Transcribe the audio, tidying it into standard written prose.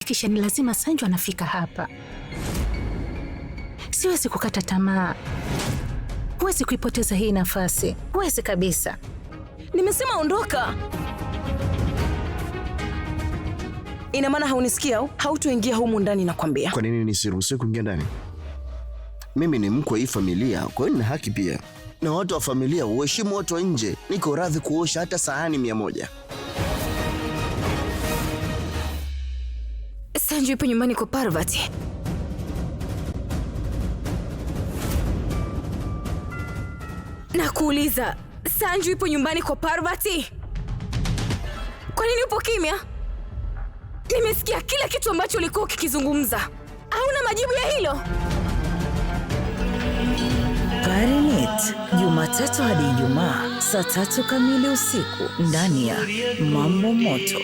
kuhakikisha ni lazima Sanju anafika hapa. Siwezi kukata tamaa. Huwezi kuipoteza hii nafasi. Huwezi kabisa. Nimesema ondoka. Ina maana haunisikia au hautoingia humu ndani nakwambia? Kwa nini nisiruhusiwe kuingia ndani? Mimi ni mkwe hii familia, kwa hiyo nina haki pia. Na watu wa familia uheshimu watu wa nje. Niko radhi kuosha hata sahani 100. Sanju yupo nyumbani kwa Parvati. Nakuuliza, Sanju yupo nyumbani kwa Parvati? Kwa nini upo kimya? Nimesikia kila kitu ambacho ulikuwa ukikizungumza. Hauna majibu ya hilo? Parinit, Jumatatu hadi Ijumaa saa 3 kamili usiku ndani ya Mambo Moto.